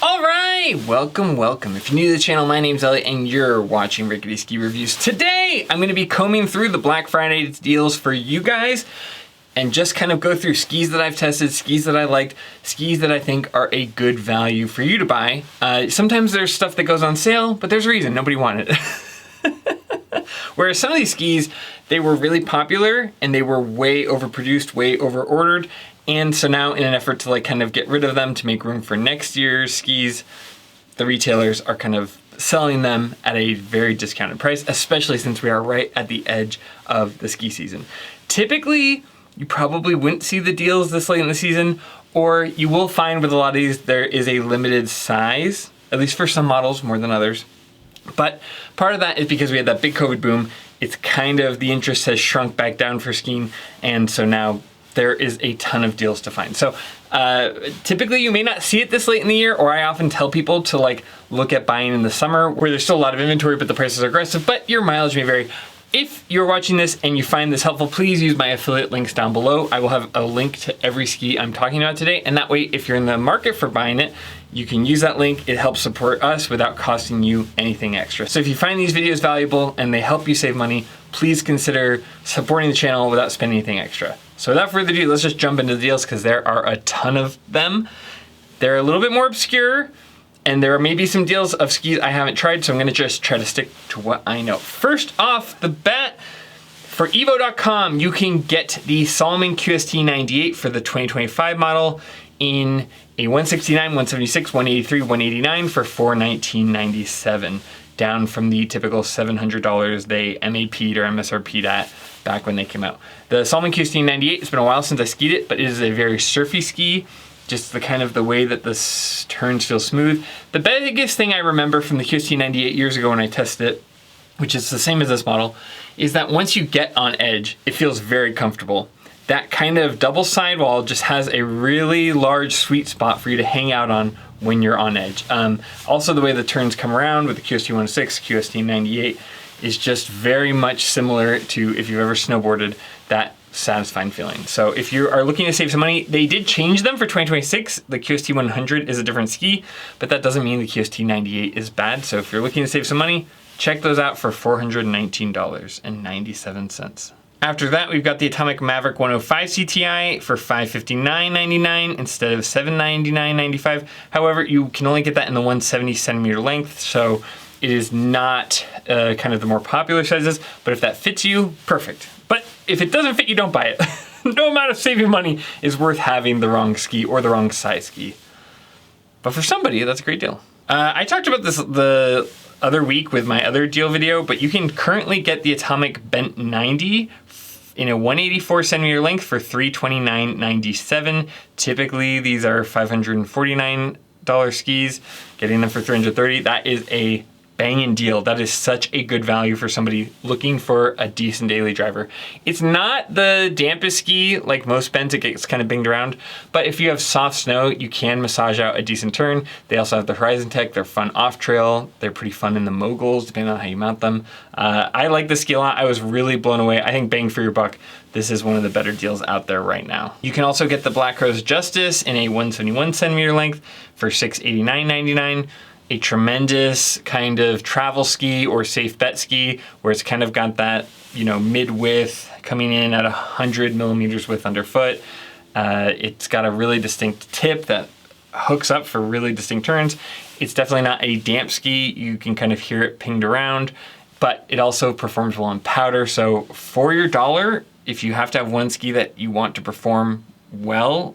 All right, welcome. If you're new to the channel, my name's Elliott and you're watching Rickety Ski Reviews. Today, I'm gonna be combing through the Black Friday deals for you guys and just kind of go through skis that I've tested, skis that I liked, skis that I think are a good value for you to buy. Sometimes there's stuff that goes on sale, but there's a reason, nobody wanted it. Whereas some of these skis, they were really popular and they were way overproduced, way over-ordered. And so now in an effort to kind of get rid of them to make room for next year's skis, the retailers are kind of selling them at a very discounted price, especially since we are right at the edge of the ski season. Typically, you probably wouldn't see the deals this late in the season, or you will find with a lot of these, there is a limited size, at least for some models more than others. But part of that is because we had that big COVID boom. It's kind of, the interest has shrunk back down for skiing. And so now there is a ton of deals to find. So typically you may not see it this late in the year, or I often tell people to look at buying in the summer where there's still a lot of inventory, but the prices are aggressive, but your mileage may vary. If you're watching this and you find this helpful, please use my affiliate links down below. I will have a link to every ski I'm talking about today. And that way, if you're in the market for buying it, you can use that link. It helps support us without costing you anything extra. So if you find these videos valuable and they help you save money, please consider supporting the channel without spending anything extra. So without further ado, let's just jump into the deals because there are a ton of them. They're a little bit more obscure, and there are maybe some deals of skis I haven't tried, so I'm gonna just try to stick to what I know. First off the bat, for evo.com, you can get the Salomon Qst 98 for the 2025 model in a 169, 176, 183, 189 for $419.97, down from the typical $700 they MAP'd or MSRP'd at back when they came out. The Salomon Qst 98, it's been a while since I skied it, but it is a very surfy ski. Just the way that the turns feel smooth. The biggest thing I remember from the Qst 98 years ago when I tested it, which is the same as this model, is that once you get on edge, it feels very comfortable. That kind of double sidewall just has a really large sweet spot for you to hang out on when you're on edge. Also, the way the turns come around with the Qst 106, Qst 98 is just very much similar to if you've ever snowboarded, that satisfying feeling. So if you are looking to save some money, they did change them for 2026. The Qst 100 is a different ski, but that doesn't mean the Qst 98 is bad. So if you're looking to save some money, check those out for $419.97. After that, we've got the Atomic Maverick 105 CTI for $559.99 instead of $799.95. However, you can only get that in the 170 centimeter length, so it is not kind of the more popular sizes, but if that fits you, perfect. But if it doesn't fit you, don't buy it. No amount of saving money is worth having the wrong ski or the wrong size ski. But for somebody, that's a great deal. I talked about this the other week with my other deal video, but you can currently get the Atomic Bent 90 in a 184 centimeter length for $329.97. Typically, these are $549 skis. Getting them for $330, that is a banging deal. That is such a good value for somebody looking for a decent daily driver. It's not the dampest ski like most bents, it gets kind of binged around, but if you have soft snow, you can massage out a decent turn. They also have the Horizon Tech, they're fun off trail, they're pretty fun in the moguls, depending on how you mount them. I like the ski a lot, I was really blown away. I think bang for your buck, this is one of the better deals out there right now. You can also get the Black Rose Justis in a 171 centimeter length for $689.99. A tremendous kind of travel ski or safe bet ski where it's kind of got that, mid width coming in at 100 millimeters width underfoot. It's got a really distinct tip that hooks up for really distinct turns. It's definitely not a damp ski. You can kind of hear it pinged around, but it also performs well on powder. So for your dollar, if you have to have one ski that you want to perform well,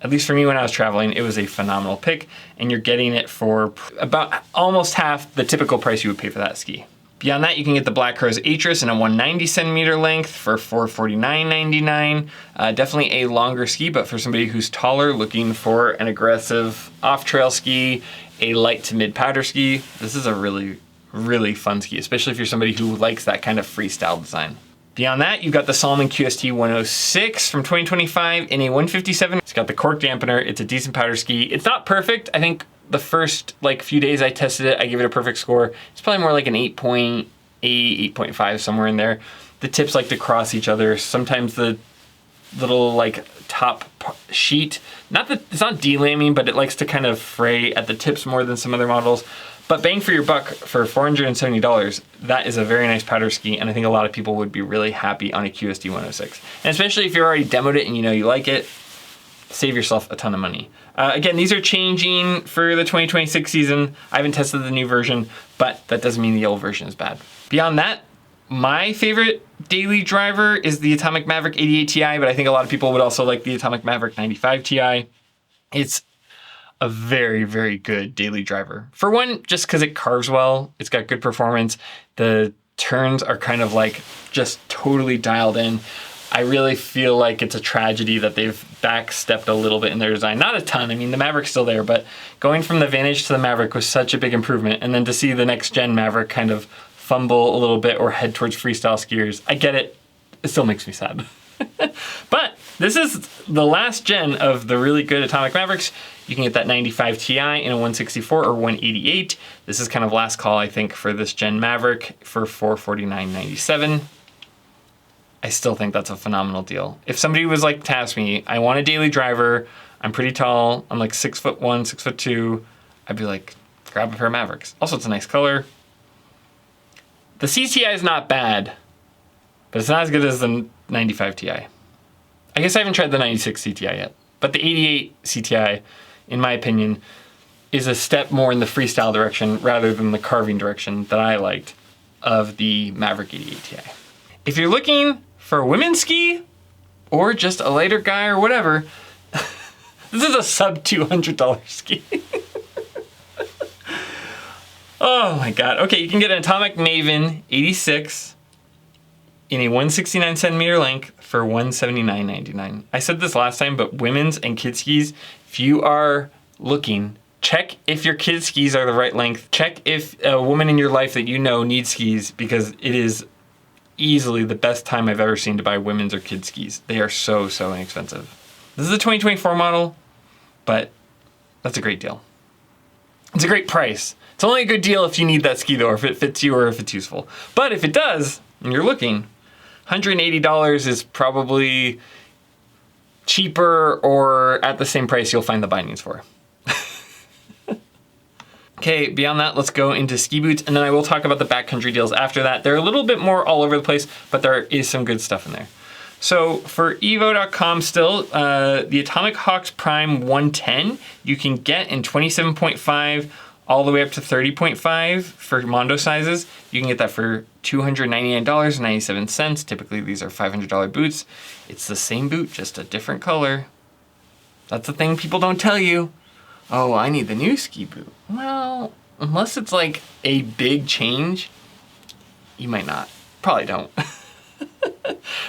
at least for me when I was traveling, it was a phenomenal pick, and you're getting it for about almost half the typical price you would pay for that ski. Beyond that, you can get the Black Rose Atris in a 190 centimeter length for $449.99. Definitely a longer ski, but for somebody who's taller, looking for an aggressive off-trail ski, a light to mid powder ski, this is a really, really fun ski, especially if you're somebody who likes that kind of freestyle design. Beyond that, you've got the Salomon Qst 106 from 2025 in a 157. It's got the cork dampener. It's a decent powder ski. It's not perfect. I think the first few days I tested it, I give it a perfect score. It's probably more like an 8.8, 8.5, somewhere in there. The tips like to cross each other. Sometimes the little like top sheet. Not that it's not delambing, but it likes to kind of fray at the tips more than some other models. But bang for your buck for $470, that is a very nice powder ski, and I think a lot of people would be really happy on a QSD 106. And especially if you've already demoed it and you know you like it, save yourself a ton of money. Again, these are changing for the 2026 season. I haven't tested the new version, but that doesn't mean the old version is bad. Beyond that, my favorite daily driver is the Atomic Maverick 88 Ti, but I think a lot of people would also like the Atomic Maverick 95 Ti. It's a very, very good daily driver. For one, just because it carves well, it's got good performance. The turns are kind of like just totally dialed in. I really feel like it's a tragedy that they've backstepped a little bit in their design. Not a ton, I mean, the Maverick's still there, but going from the Vantage to the Maverick was such a big improvement. And then to see the next gen Maverick kind of fumble a little bit or head towards freestyle skiers, I get it, it still makes me sad. But this is the last gen of the really good Atomic Mavericks. You can get that 95 Ti in a 164 or 188. This is kind of last call, I think, for this gen Maverick for $449.97. I still think that's a phenomenal deal. If somebody was like to ask me, I want a daily driver, I'm pretty tall, I'm like 6'1", 6'2", I'd be like, grab a pair of Mavericks. Also, it's a nice color. The CTI is not bad, but it's not as good as the 95 Ti. I guess I haven't tried the 96 CTI yet, but the 88 CTI, in my opinion, is a step more in the freestyle direction rather than the carving direction that I liked of the Maverick 88 Ti. If you're looking for a women's ski or just a lighter guy or whatever, this is a sub $200 ski. Oh my God. Okay, you can get an Atomic Maven 86 in a 169 centimeter length for $179.99. I said this last time, but women's and kids skis, if you are looking, check if your kids skis are the right length. Check if a woman in your life that you know needs skis, because it is easily the best time I've ever seen to buy women's or kids skis. They are so, so inexpensive. This is a 2024 model, but that's a great deal. It's a great price. It's only a good deal if you need that ski though, or if it fits you or if it's useful. But if it does, and you're looking, $180 is probably cheaper, or at the same price you'll find the bindings for. Okay, beyond that, let's go into ski boots, and then I will talk about the backcountry deals after that. They're a little bit more all over the place, but there is some good stuff in there. So for evo.com still, the Atomic Hawx Prime 110, you can get in 27.5 all the way up to 30.5 for Mondo sizes. You can get that for $299.97. Typically these are $500 boots. It's the same boot, just a different color. That's the thing people don't tell you. Oh, I need the new ski boot. Well, unless it's like a big change, you might not. Probably don't.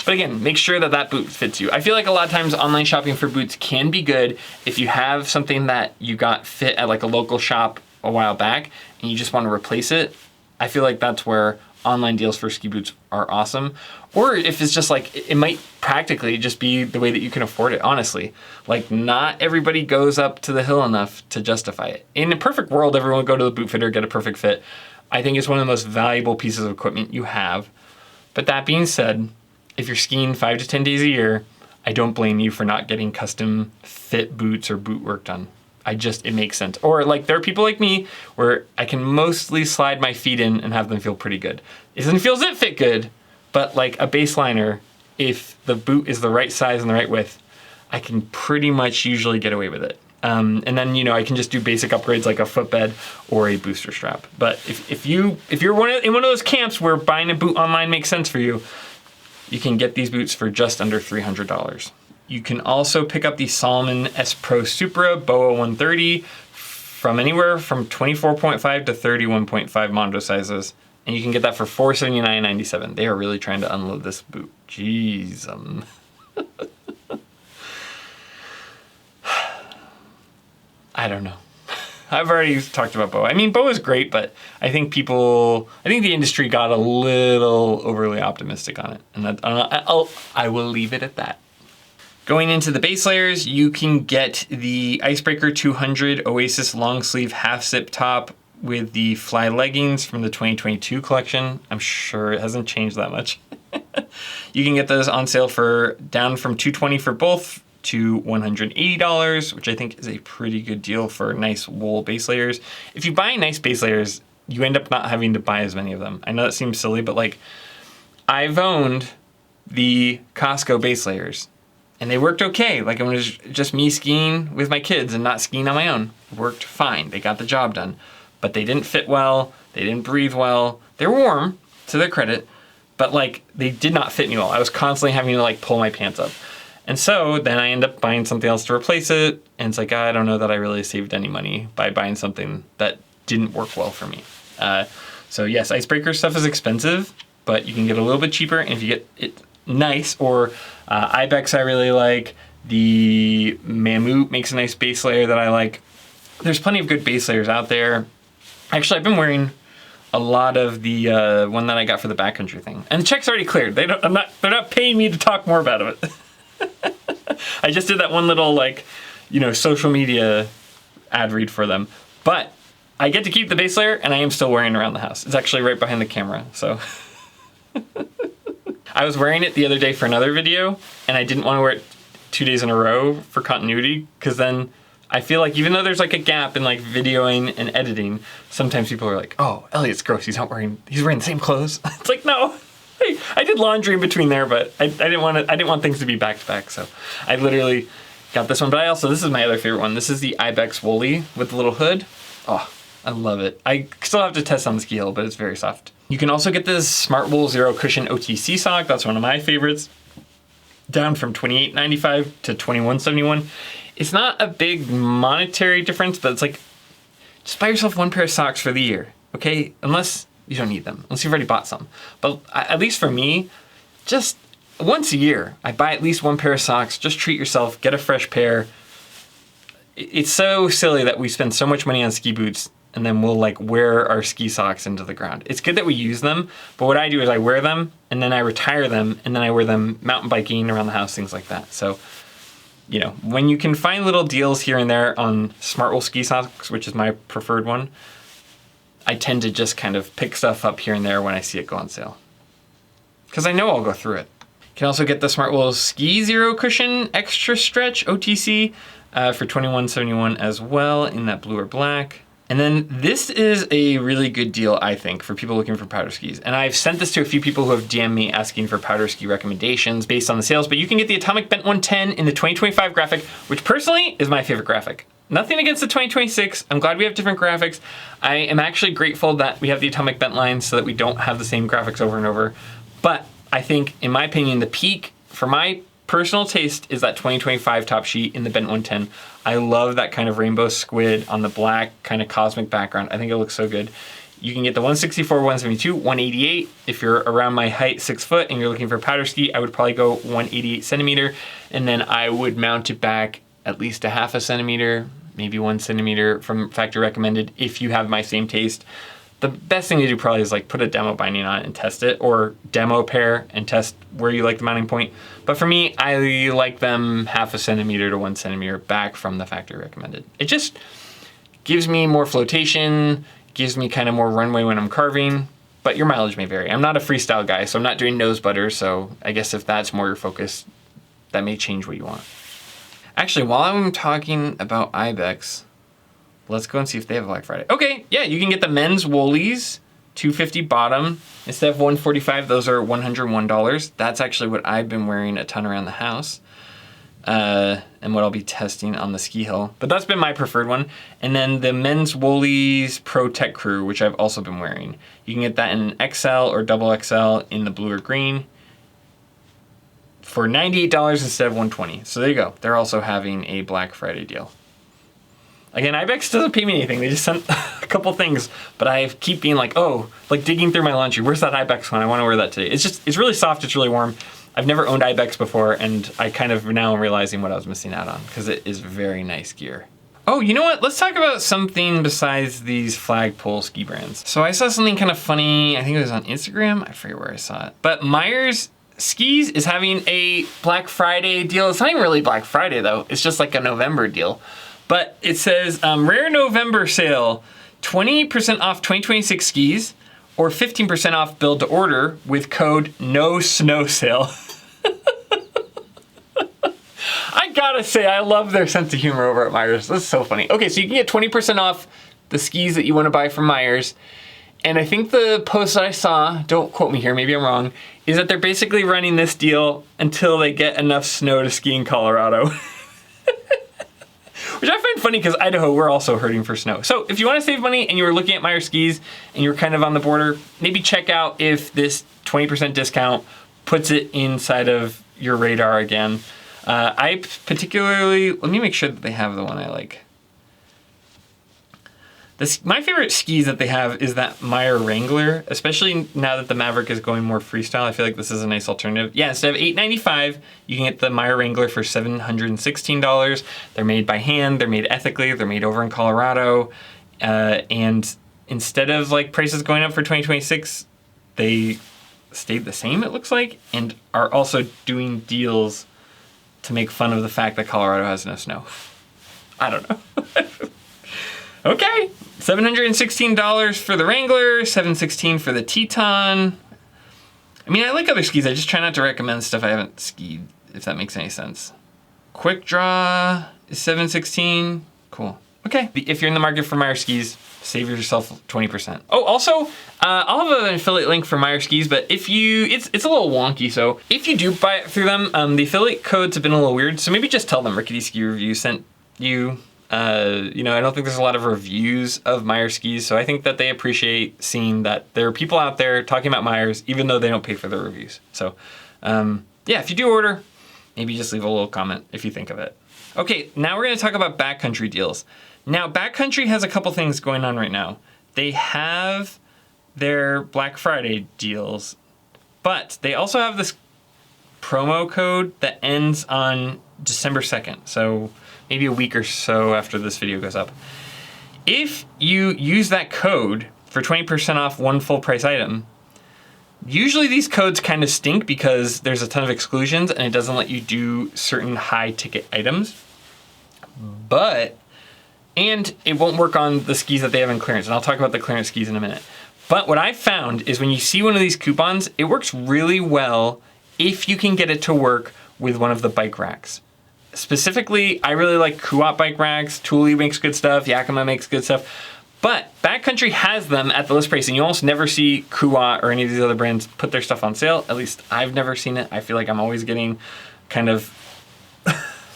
But again, make sure that that boot fits you. I feel like a lot of times online shopping for boots can be good if you have something that you got fit at like a local shop a while back and you just want to replace it. I feel like that's where online deals for ski boots are awesome. Or if it's just like, it might practically just be the way that you can afford it, honestly. Like, not everybody goes up to the hill enough to justify it. In a perfect world, everyone would go to the boot fitter, get a perfect fit. I think it's one of the most valuable pieces of equipment you have. But that being said, if you're skiing 5 to 10 days a year, I don't blame you for not getting custom fit boots or boot work done. It makes sense. Or like, there are people like me where I can mostly slide my feet in and have them feel pretty good. It doesn't feel zip fit good, but like a baseliner, if the boot is the right size and the right width, I can pretty much usually get away with it. And then, you know, I can just do basic upgrades like a footbed or a booster strap. But if you're in one of those camps where buying a boot online makes sense for you, you can get these boots for just under $300. You can also pick up the Salomon S Pro Supra BOA 130 from anywhere from 24.5 to 31.5 Mondo sizes. And you can get that for $479.97. They are really trying to unload this boot. Jeez. I don't know. I've already talked about BOA. I mean, BOA is great, but I think the industry got a little overly optimistic on it. And I will leave it at that. Going into the base layers, you can get the Icebreaker 200 Oasis long sleeve half zip top with the fly leggings from the 2022 collection. I'm sure it hasn't changed that much. You can get those on sale for down from $220 for both to $180, which I think is a pretty good deal for nice wool base layers. If you buy nice base layers, you end up not having to buy as many of them. I know that seems silly, but like I've owned the Costco base layers and they worked okay. Like it was just me skiing with my kids and not skiing on my own. It worked fine. They got the job done, but they didn't fit well. They didn't breathe well. They were warm, to their credit, but like they did not fit me well. I was constantly having to like pull my pants up. And so then I end up buying something else to replace it. And it's like, I don't know that I really saved any money by buying something that didn't work well for me. So yes, icebreaker stuff is expensive, but you can get a little bit cheaper. And if you get it nice, or IBEX I really like, the Mammut makes a nice base layer that I like. There's plenty of good base layers out there. Actually, I've been wearing a lot of the one that I got for the backcountry thing. And the check's already cleared. They're not paying me to talk more about it. I just did that one little like, social media ad read for them. But I get to keep the base layer and I am still wearing it around the house. It's actually right behind the camera, so. I was wearing it the other day for another video and I didn't want to wear it 2 days in a row for continuity, because then I feel like even though there's like a gap in like videoing and editing, sometimes people are like, oh, Elliott's gross, he's wearing the same clothes. It's like, no, I did laundry in between there, but I didn't want things to be back to back. So I literally got this one, but this is my other favorite one. This is the IBEX Woolly with the little hood. Oh, I love it. I still have to test on the ski hill, but it's very soft. You can also get this Smart Wool Zero Cushion OTC sock. That's one of my favorites. Down from $28.95 to $21.71. It's not a big monetary difference, but it's like, just buy yourself one pair of socks for the year, okay? Unless you don't need them, unless you've already bought some. But at least for me, just once a year, I buy at least one pair of socks. Just treat yourself, get a fresh pair. It's so silly that we spend so much money on ski boots and then we'll like wear our ski socks into the ground. It's good that we use them, but what I do is I wear them and then I retire them and then I wear them mountain biking around the house, things like that. So, when you can find little deals here and there on Smart Wool ski socks, which is my preferred one, I tend to just kind of pick stuff up here and there when I see it go on sale. Because I know I'll go through it. You can also get the Smart Wool Ski Zero Cushion Extra Stretch OTC for $21.71 as well in that blue or black. And then this is a really good deal, I think, for people looking for powder skis. And I've sent this to a few people who have DM'd me asking for powder ski recommendations based on the sales, but you can get the Atomic Bent 110 in the 2025 graphic, which personally is my favorite graphic. Nothing against the 2026. I'm glad we have different graphics. I am actually grateful that we have the Atomic Bent line so that we don't have the same graphics over and over. But I think, in my opinion, the peak for my personal taste is that 2025 top sheet in the Bent 110. I love that kind of rainbow squid on the black kind of cosmic background. I think it looks so good. You can get the 164, 172, 188. If you're around my height, 6 foot, and you're looking for a powder ski, I would probably go 188 centimeter, and then I would mount it back at least a half a centimeter, maybe 1 centimeter from factory recommended if you have my same taste. The best thing to do probably is like put a demo binding on it and test it, or demo a pair and test where you like the mounting point. But for me, I like them half a centimeter to 1 centimeter back from the factory recommended. It just gives me more flotation, gives me kind of more runway when I'm carving, but your mileage may vary. I'm not a freestyle guy, so I'm not doing nose butter, so I guess if that's more your focus, that may change what you want. Actually, while I'm talking about IBEX, let's go and see if they have Black Friday. Okay, yeah, you can get the men's Woolies, $250 bottom. Instead of $145, those are $101. That's actually what I've been wearing a ton around the house. And what I'll be testing on the ski hill. But that's been my preferred one. And then the men's Woolies Pro Tech Crew, which I've also been wearing. You can get that in XL or double XL in the blue or green for $98 instead of $120. So there you go. They're also having a Black Friday deal. Again, IBEX doesn't pay me anything. They just sent a couple things, but I keep being like, oh, like digging through my laundry. Where's that IBEX one? I want to wear that today. It's really soft. It's really warm. I've never owned IBEX before, and I kind of now am realizing what I was missing out on because it is very nice gear. Oh, you know what? Let's talk about something besides these flagpole ski brands. So I saw something kind of funny. I think it was on Instagram. I forget where I saw it. But Meier's Skis is having a Black Friday deal. It's not even really Black Friday though. It's just like a November deal. But it says, rare November sale, 20% off 2026 skis, or 15% off build to order with code NOSNOWSALE. I gotta say, I love their sense of humor over at Meier's. That's so funny. Okay, so you can get 20% off the skis that you want to buy from Meier's. And I think the post that I saw, don't quote me here, maybe I'm wrong, is that they're basically running this deal until they get enough snow to ski in Colorado. Which I find funny because Idaho, we're also hurting for snow. So if you want to save money and you were looking at Meier skis and you're kind of on the border, maybe check out if this 20% discount puts it inside of your radar again. I particularly, let me make sure that they have the one I like. My favorite skis that they have is that Meier Wrangler, especially now that the Maverick is going more freestyle. I feel like this is a nice alternative. Yeah, instead of $895, you can get the Meier Wrangler for $716. They're made by hand, they're made ethically, they're made over in Colorado. And instead of like prices going up for 2026, they stayed the same, it looks like, and are also doing deals to make fun of the fact that Colorado has no snow. I don't know. Okay, $716 for the Wrangler, $716 for the Teton. I mean, I like other skis. I just try not to recommend stuff I haven't skied, if that makes any sense. Quick Draw is $716. Cool. Okay, if you're in the market for Meier skis, save yourself 20%. Oh, also, I'll have an affiliate link for Meier skis, but if you, it's a little wonky, so if you do buy it through them, the affiliate codes have been a little weird, so maybe just tell them Rickety Ski Review sent you. You know, I don't think there's a lot of reviews of Meier skis, so I think that they appreciate seeing that there are people out there talking about Meier's, even though they don't pay for their reviews. So, yeah, if you do order, maybe just leave a little comment if you think of it. Okay, now we're gonna talk about Backcountry Deals. Now, Backcountry has a couple things going on right now. They have their Black Friday deals, but they also have this promo code that ends on December 2nd. So maybe a week or so after this video goes up. If you use that code for 20% off one full price item, usually these codes kind of stink because there's a ton of exclusions and it doesn't let you do certain high ticket items. And it won't work on the skis that they have in clearance, and I'll talk about the clearance skis in a minute. But what I've found is when you see one of these coupons, it works really well if you can get it to work with one of the bike racks. Specifically, I really like Qst bike racks. Thule makes good stuff. Yakima makes good stuff. But Backcountry has them at the list price, and you almost never see Qst or any of these other brands put their stuff on sale. At least I've never seen it. I feel like I'm always getting kind of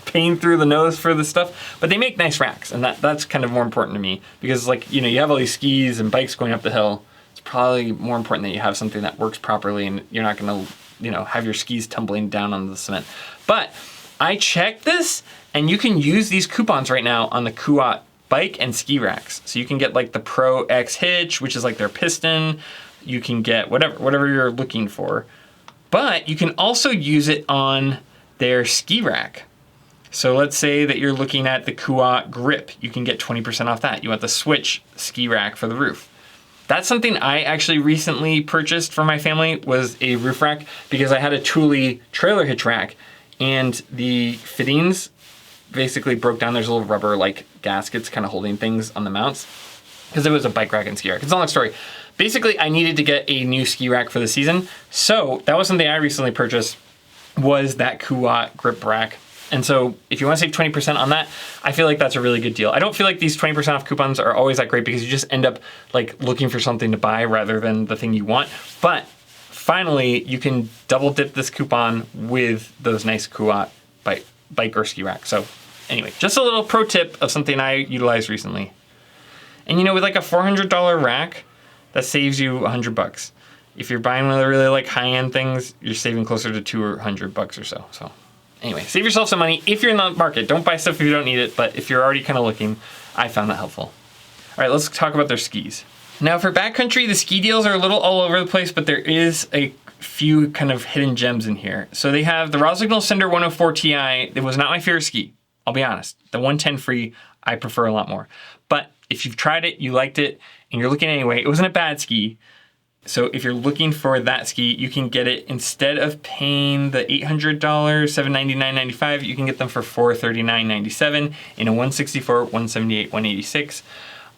pain through the nose for this stuff. But they make nice racks, and that's kind of more important to me because, like, you know, you have all these skis and bikes going up the hill. It's probably more important that you have something that works properly, and you're not going to, you know, have your skis tumbling down on the cement. But I checked this, and you can use these coupons right now on the Qst bike and ski racks. So you can get like the Pro X hitch, which is like their piston. You can get whatever you're looking for. But you can also use it on their ski rack. So let's say that you're looking at the Qst grip. You can get 20% off that. You want the Switch ski rack for the roof. That's something I actually recently purchased for my family, was a roof rack, because I had a Thule trailer hitch rack and the fittings basically broke down. There's little rubber like gaskets kind of holding things on the mounts because it was a bike rack and ski rack. It's a long story. Basically, I needed to get a new ski rack for the season. So that was something I recently purchased, was that Qst grip rack. And so if you want to save 20% on that, I feel like that's a really good deal. I don't feel like these 20% off coupons are always that great because you just end up like looking for something to buy rather than the thing you want. But finally, you can double dip this coupon with those nice Qst bike or ski rack. So anyway, just a little pro tip of something I utilized recently. And you know, with like a $400 rack, that saves you $100. If you're buying one of the really like high-end things, you're saving closer to $200 or so. So anyway, save yourself some money if you're in the market. Don't buy stuff if you don't need it, but if you're already kind of looking, I found that helpful. All right, let's talk about their skis. Now for Backcountry, the ski deals are a little all over the place, but there is a few kind of hidden gems in here. So they have the Rossignol Cinder 104 Ti. It was not my favorite ski, I'll be honest. The 110 free, I prefer a lot more. But if you've tried it, you liked it, and you're looking anyway, it wasn't a bad ski. So if you're looking for that ski, you can get it, instead of paying the $800, $799.95, you can get them for $439.97 in a 164, 178, 186.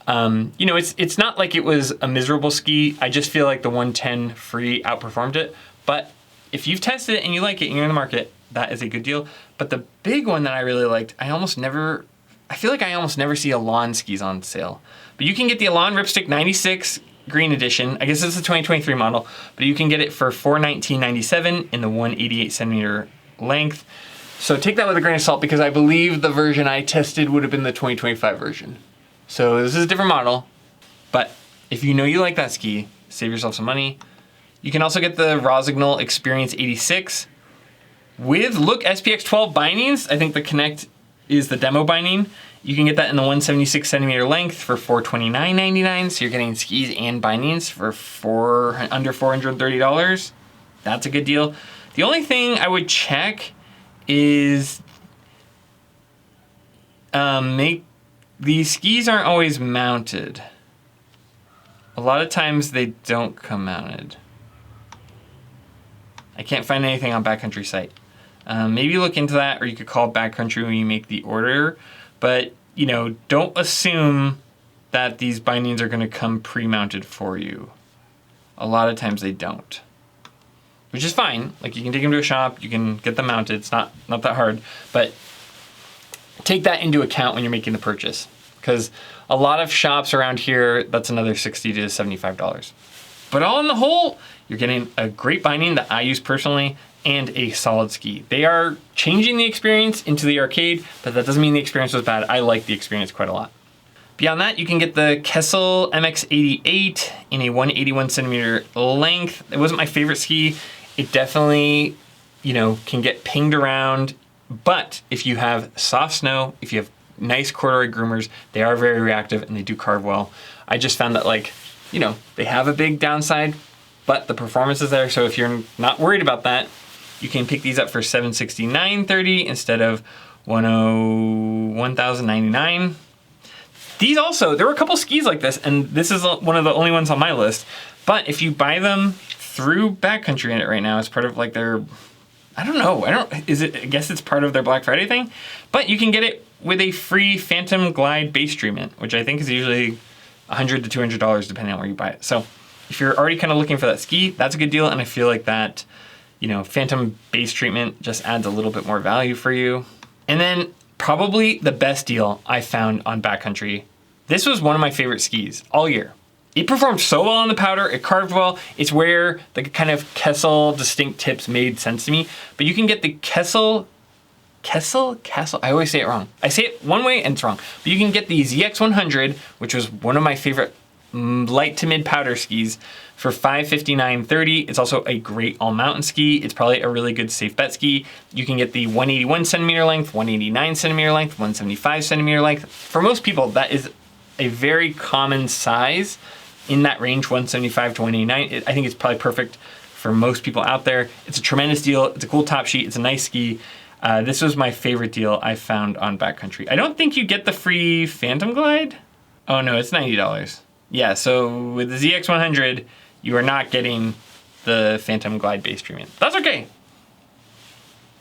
You know, it's not like it was a miserable ski. I just feel like the 110 free outperformed it. But if you've tested it and you like it and you're in the market, that is a good deal. But the big one that I really liked, I feel like I almost never see Elan skis on sale. But you can get the Elan Ripstick 96 Green Edition. I guess it's a 2023 model, but you can get it for $419.97 in the 188 centimeter length. So take that with a grain of salt, because I believe the version I tested would have been the 2025 version. So this is a different model, but if you know you like that ski, save yourself some money. You can also get the Rossignol Experience 86 with Look SPX 12 bindings. I think the Connect is the demo binding. You can get that in the 176 centimeter length for $429.99. So you're getting skis and bindings for under $430. That's a good deal. The only thing I would check is these skis aren't always mounted. A lot of times they don't come mounted. I can't find anything on Backcountry site. Maybe look into that, or you could call Backcountry when you make the order. But, you know, don't assume that these bindings are going to come pre-mounted for you. A lot of times they don't, which is fine. Like, you can take them to a shop, you can get them mounted. It's not that hard, but take that into account when you're making the purchase, because a lot of shops around here, that's another $60 to $75. But all in the whole, you're getting a great binding that I use personally and a solid ski. They are changing the experience into the arcade, but that doesn't mean the experience was bad. I like the experience quite a lot. Beyond that, you can get the Kessel MX88 in a 181 centimeter length. It wasn't my favorite ski. It definitely, you know, can get pinged around, but if you have soft snow, if you have nice corduroy groomers, they are very reactive and they do carve well. I just found that, like, you know, they have a big downside, but the performance is there. So if you're not worried about that, you can pick these up for $769.30 instead of $1,099. These also, there were a couple skis like this, and this is one of the only ones on my list. But if you buy them through Backcountry in it right now, as part of like their, I guess it's part of their Black Friday thing, but you can get it with a free Phantom Glide base treatment, which I think is usually $100 to $200 depending on where you buy it. So if you're already kind of looking for that ski, that's a good deal. And I feel like that, you know, Phantom base treatment just adds a little bit more value for you. And then probably the best deal I found on Backcountry. This was one of my favorite skis all year. It performed so well on the powder, it carved well. It's where the kind of Kessel distinct tips made sense to me. But you can get the Kessel, I always say it wrong. I say it one way and it's wrong. But you can get the ZX100, which was one of my favorite light to mid powder skis, for $559.30. It's also a great all mountain ski. It's probably a really good safe bet ski. You can get the 181 centimeter length, 189 centimeter length, 175 centimeter length. For most people, that is a very common size in that range, 175 to 189. I think it's probably perfect for most people out there. It's a tremendous deal. It's a cool top sheet. It's a nice ski. This was my favorite deal I found on Backcountry. I don't think you get the free Phantom Glide. Oh no, it's $90. Yeah, so with the ZX100, you are not getting the Phantom Glide base treatment. That's okay.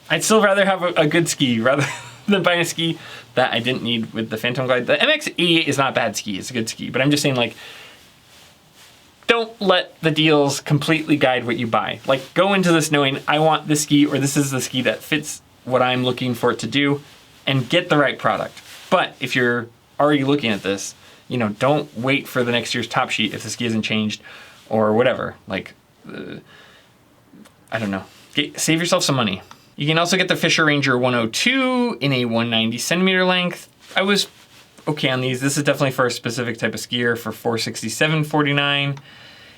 I'd still rather have a good ski rather than buying a ski that I didn't need with the Phantom Glide. The MX88 is not a bad ski, it's a good ski, but I'm just saying, like, don't let the deals completely guide what you buy. Like, go into this knowing I want this ski, or this is the ski that fits what I'm looking for it to do, and get the right product. But if you're already looking at this, you know, don't wait for the next year's top sheet if the ski hasn't changed or whatever. Like, I don't know. Save yourself some money. You can also get the Fisher Ranger 102 in a 190 centimeter length. I was okay on these. This is definitely for a specific type of skier for $467.49.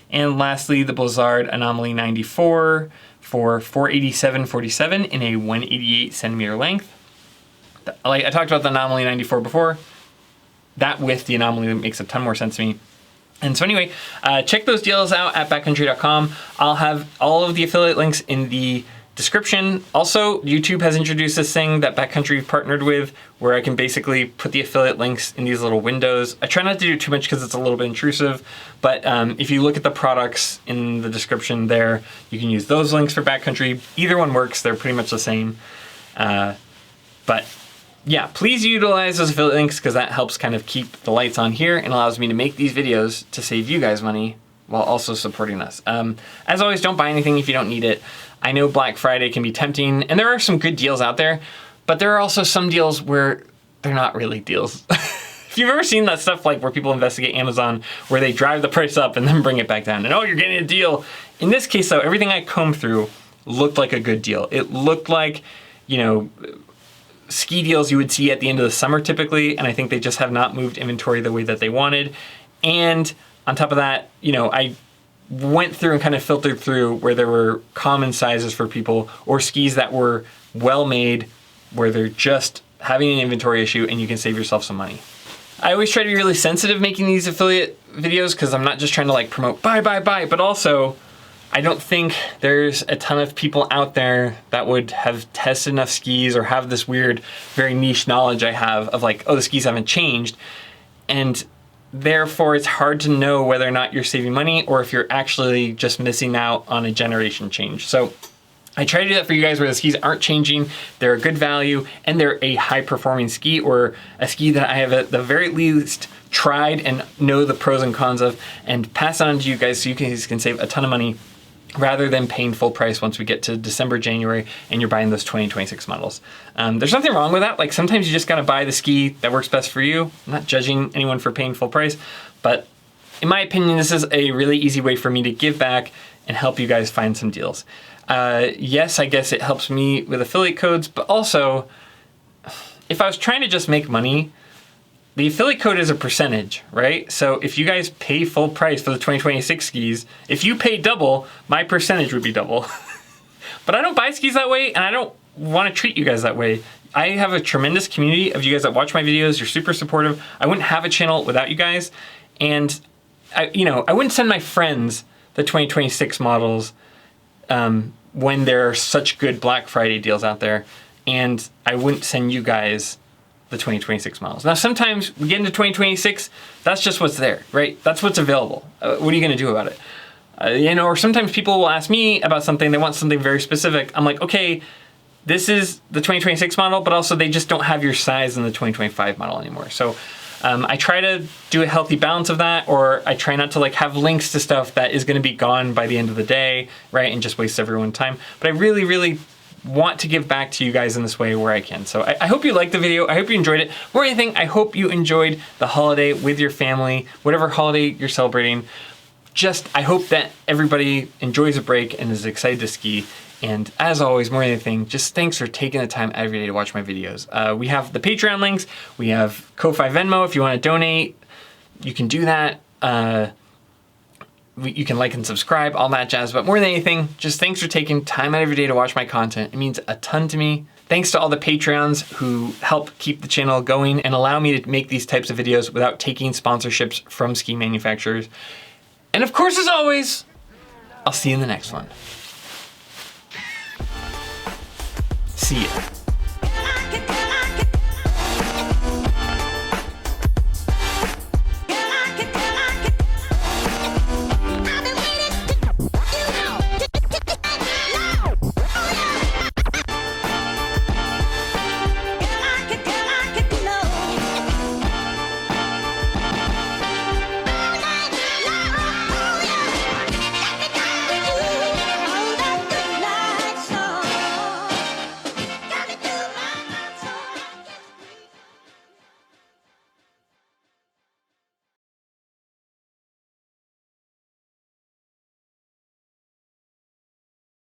And lastly, the Blizzard Anomaly 94 for $487.47 in a 188 centimeter length. Like I talked about the Anomaly 94 before. That with the Anomaly makes a ton more sense to me. And so anyway, check those deals out at backcountry.com. I'll have all of the affiliate links in the description. Also, YouTube has introduced this thing that Backcountry partnered with where I can basically put the affiliate links in these little windows. I try not to do too much because it's a little bit intrusive, but if you look at the products in the description there, you can use those links for Backcountry. Either one works, they're pretty much the same. But yeah, please utilize those affiliate links because that helps kind of keep the lights on here and allows me to make these videos to save you guys money while also supporting us. As always, don't buy anything if you don't need it. I know Black Friday can be tempting, and there are some good deals out there, but there are also some deals where they're not really deals. If you've ever seen that stuff like where people investigate Amazon, where they drive the price up and then bring it back down, and oh, you're getting a deal. In this case though, everything I combed through looked like a good deal. It looked like, you know, ski deals you would see at the end of the summer typically, and I think they just have not moved inventory the way that they wanted. And on top of that, you know, I went through and kind of filtered through where there were common sizes for people or skis that were well made, where they're just having an inventory issue and you can save yourself some money. I always try to be really sensitive making these affiliate videos because I'm not just trying to like promote buy, but also I don't think there's a ton of people out there that would have tested enough skis or have this weird, very niche knowledge I have of like, oh, the skis haven't changed. And therefore it's hard to know whether or not you're saving money or if you're actually just missing out on a generation change. So I try to do that for you guys where the skis aren't changing, they're a good value, and they're a high performing ski or a ski that I have at the very least tried and know the pros and cons of and pass it on to you guys so you guys can save a ton of money rather than paying full price once we get to December, January, and you're buying those 2026 models. There's nothing wrong with that. Like sometimes you just gotta buy the ski that works best for you. I'm not judging anyone for paying full price, but in my opinion, this is a really easy way for me to give back and help you guys find some deals. Yes, I guess it helps me with affiliate codes, but also if I was trying to just make money, the affiliate code is a percentage, right? So if you guys pay full price for the 2026 skis, if you pay double, my percentage would be double. But I don't buy skis that way, and I don't want to treat you guys that way. I have a tremendous community of you guys that watch my videos. You're super supportive. I wouldn't have a channel without you guys. And I wouldn't send my friends the 2026 models when there are such good Black Friday deals out there. And I wouldn't send you guys the 2026 models. Now, sometimes we get into 2026, that's just what's there, right? That's what's available. What are you gonna do about it? Or sometimes people will ask me about something, they want something very specific. I'm like, okay, this is the 2026 model, but also they just don't have your size in the 2025 model anymore. So I try to do a healthy balance of that, or I try not to like have links to stuff that is gonna be gone by the end of the day, right? And just waste everyone's time. But I really, really want to give back to you guys in this way where I can. So I hope you liked the video. I hope you enjoyed it. More than anything, I hope you enjoyed the holiday with your family, whatever holiday you're celebrating. I hope that everybody enjoys a break and is excited to ski. And as always, more than anything, just thanks for taking the time out of your day to watch my videos. We have the Patreon links. We have Ko-Fi Venmo. If you want to donate, you can do that. You can like and subscribe, all that jazz. But more than anything, just thanks for taking time out of your day to watch my content. It means a ton to me. Thanks to all the Patreons who help keep the channel going and allow me to make these types of videos without taking sponsorships from ski manufacturers. And of course, as always, I'll see you in the next one. See ya.